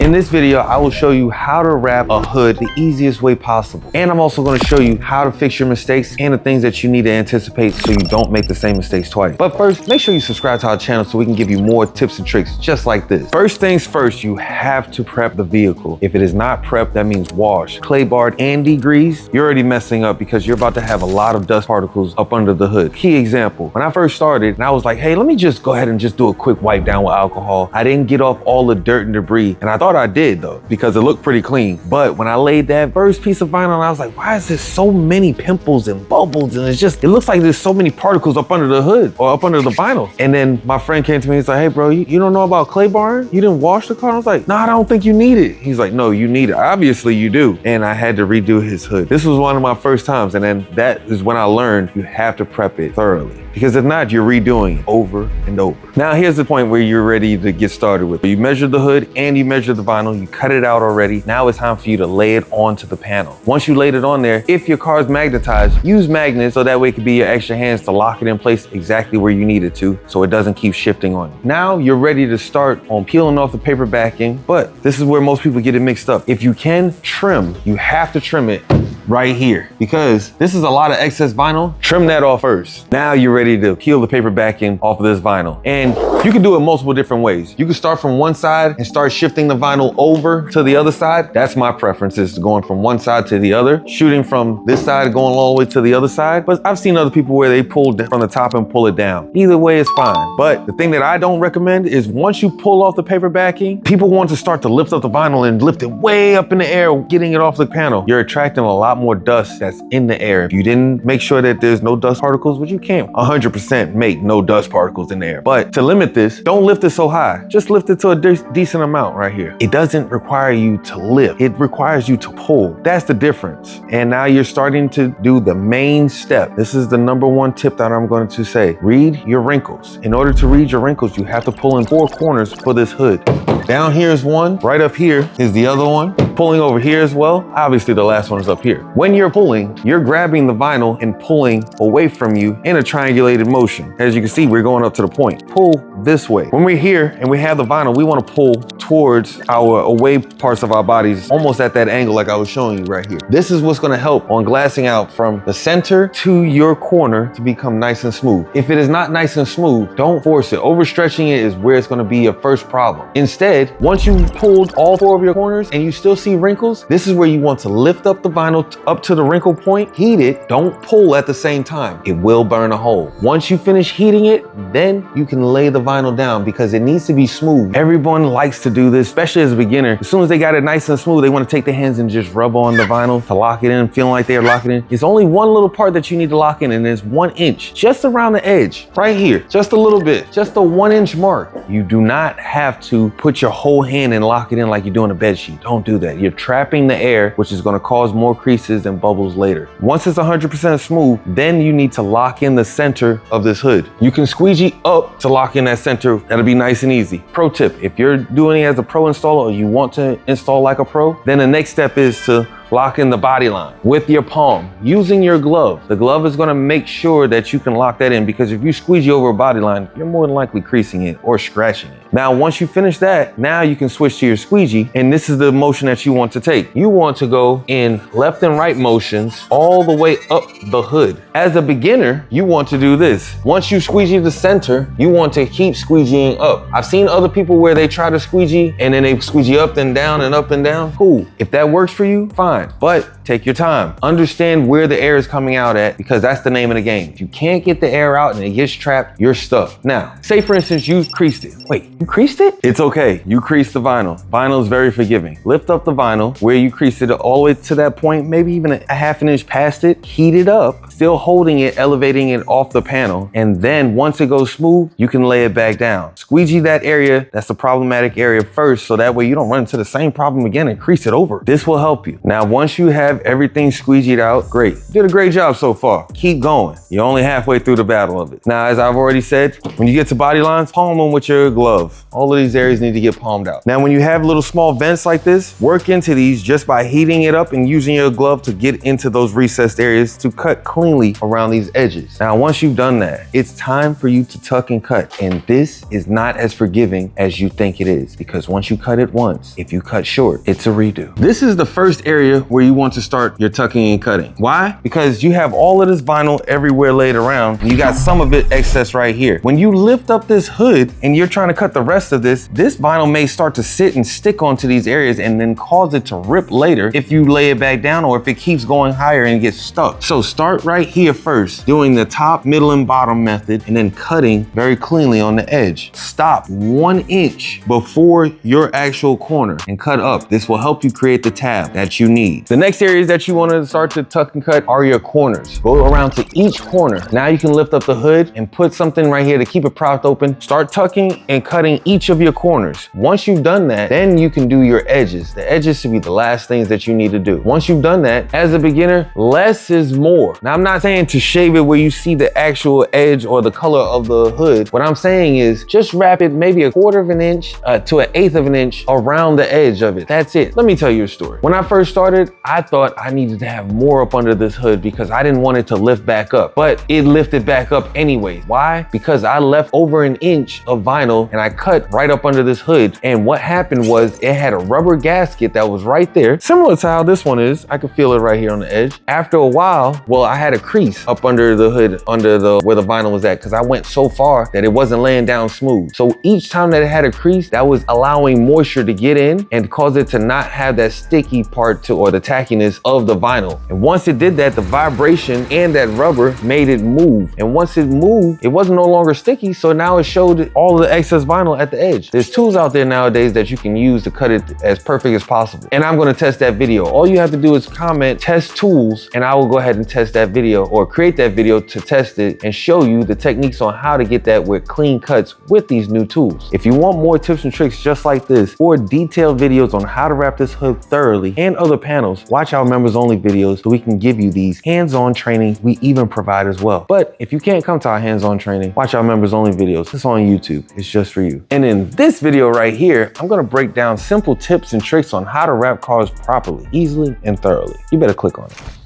In this video, I will show you how to wrap a hood the easiest way possible. And I'm also gonna show you how to fix your mistakes and the things that you need to anticipate so you don't make the same mistakes twice. But first, make sure you subscribe to our channel so we can give you more tips and tricks just like this. First things first, you have to prep the vehicle. If it is not prepped, that means wash, clay barred, and degreased. You're already messing up because you're about to have a lot of dust particles up under the hood. Key example, when I first started and I was like, hey, let me just go ahead and just do a quick wipe down with alcohol. I didn't get off all the dirt and debris, and I thought I did though, because it looked pretty clean. But when I laid that first piece of vinyl, I was like, why is there so many pimples and bubbles? And it looks like there's so many particles up under the hood or up under the vinyl. And then my friend came to me and said, hey bro, you don't know about clay barring? You didn't wash the car? I was like, no, I don't think you need it. He's like, no, you need it. Obviously you do. And I had to redo his hood. This was one of my first times. And then that is when I learned you have to prep it thoroughly, because if not, you're redoing it over and over. Now here's the point where you're ready to get started with. You measured the hood and you measured the vinyl, you cut it out already. Now it's time for you to lay it onto the panel. Once you laid it on there, if your car is magnetized, use magnets so that way it can be your extra hands to lock it in place exactly where you need it to so it doesn't keep shifting on you. Now you're ready to start on peeling off the paper backing, but this is where most people get it mixed up. If you can trim, you have to trim it right here, because this is a lot of excess vinyl. Trim that off first. Now you're ready to peel the paper backing off of this vinyl. And you can do it multiple different ways. You can start from one side and start shifting the vinyl over to the other side. That's my preference, is going from one side to the other, shooting from this side, going all the way to the other side. But I've seen other people where they pull from the top and pull it down. Either way is fine. But the thing that I don't recommend is once you pull off the paper backing, people want to start to lift up the vinyl and lift it way up in the air, getting it off the panel. You're attracting a lot more dust that's in the air. If you didn't make sure that there's no dust particles, which you can't 100% make no dust particles in the air. But to limit this, don't lift it so high. Just lift it to a decent amount right here. It doesn't require you to lift. It requires you to pull. That's the difference. And now you're starting to do the main step. This is the number one tip that I'm going to say. Read your wrinkles. In order to read your wrinkles, you have to pull in 4 corners for this hood. Down here is one, right up here is the other one. Pulling over here as well. Obviously the last one is up here. When you're pulling, you're grabbing the vinyl and pulling away from you in a triangulated motion. As you can see, we're going up to the point. Pull this way. When we're here and we have the vinyl, we want to pull towards our away parts of our bodies, almost at that angle like I was showing you right here. This is what's going to help on glassing out from the center to your corner to become nice and smooth. If it is not nice and smooth, don't force it. Overstretching it is where it's going to be your first problem. Instead, once you pulled all 4 of your corners and you still see wrinkles, this is where you want to lift up the vinyl up to the wrinkle point, heat it, don't pull at the same time. It will burn a hole. Once you finish heating it, then you can lay the vinyl down because it needs to be smooth. Everyone likes to do this, especially as a beginner. As soon as they got it nice and smooth, they want to take their hands and just rub on the vinyl to lock it in, feeling like they're locking in. It's only one little part that you need to lock in, and it's 1 inch, just around the edge, right here, just a little bit, just a 1 inch mark. You do not have to put your whole hand and lock it in like you're doing a bed sheet. Don't do that. You're trapping the air, which is going to cause more creases and bubbles later. Once it's 100% smooth, then you need to lock in the center of this hood. You can squeegee up to lock in that center. That'll be nice and easy. Pro tip, if you're doing it as a pro installer or you want to install like a pro, then the next step is to lock in the body line with your palm using your glove. The glove is going to make sure that you can lock that in, because if you squeegee over a body line, you're more than likely creasing it or scratching it. Now, once you finish that, now you can switch to your squeegee, and this is the motion that you want to take. You want to go in left and right motions all the way up the hood. As a beginner, you want to do this. Once you squeegee the center, you want to keep squeegeeing up. I've seen other people where they try to squeegee and then they squeegee up and down and up and down. Cool. If that works for you, fine. But take your time. Understand where the air is coming out at, because that's the name of the game. If you can't get the air out and it gets trapped, you're stuck. Now, say for instance, you creased it. Wait, you creased it? It's okay. You creased the vinyl. Vinyl is very forgiving. Lift up the vinyl where you creased it all the way to that point, maybe even a half an inch past it. Heat it up, still holding it, elevating it off the panel. And then once it goes smooth, you can lay it back down. Squeegee that area, that's the problematic area first, so that way you don't run into the same problem again and crease it over. This will help you. Now, once you have everything squeegeed out, great. You did a great job so far. Keep going. You're only halfway through the battle of it. Now, as I've already said, when you get to body lines, palm them with your glove. All of these areas need to get palmed out. Now, when you have little small vents like this, work into these just by heating it up and using your glove to get into those recessed areas to cut clean cleanly around these edges. Now, once you've done that, it's time for you to tuck and cut. And this is not as forgiving as you think it is, because once you cut it once, if you cut short, it's a redo. This is the first area where you want to start your tucking and cutting. Why? Because you have all of this vinyl everywhere laid around. And you got some of it excess right here. When you lift up this hood and you're trying to cut the rest of this vinyl may start to sit and stick onto these areas and then cause it to rip later if you lay it back down or if it keeps going higher and gets stuck. So start right here first, doing the top, middle, and bottom method, and then cutting very cleanly on the edge. Stop 1 inch before your actual corner and cut up. This will help you create the tab that you need. The next areas that you want to start to tuck and cut are your corners. Go around to each corner. Now you can lift up the hood and put something right here to keep it propped open. Start tucking and cutting each of your corners. Once you've done that, then you can do your edges. The edges should be the last things that you need to do. Once you've done that, as a beginner, less is more. Now, I'm not saying to shave it where you see the actual edge or the color of the hood. What I'm saying is just wrap it maybe 1/4 of an inch to 1/8 of an inch around the edge of it. That's it. Let me tell you a story. When I first started, I thought I needed to have more up under this hood because I didn't want it to lift back up, but it lifted back up anyways. Why? Because I left over 1 inch of vinyl and I cut right up under this hood. And what happened was it had a rubber gasket that was right there, similar to how this one is. I could feel it right here on the edge. After a while, well, I had a crease up under the hood, where the vinyl was at, because I went so far that it wasn't laying down smooth. So each time that it had a crease, that was allowing moisture to get in and cause it to not have that sticky part or the tackiness of the vinyl. And once it did that, the vibration and that rubber made it move. And once it moved, it wasn't no longer sticky. So now it showed all of the excess vinyl at the edge. There's tools out there nowadays that you can use to cut it as perfect as possible. And I'm going to test that video. All you have to do is comment test tools, and I will go ahead and test that video or create that video to test it and show you the techniques on how to get that with clean cuts with these new tools. If you want more tips and tricks just like this, or detailed videos on how to wrap this hood thoroughly and other panels, watch our members only videos so we can give you these hands-on training we even provide as well. But if you can't come to our hands-on training, watch our members only videos. It's on YouTube. It's just for you. And in this video right here, I'm going to break down simple tips and tricks on how to wrap cars properly, easily, and thoroughly. You better click on it.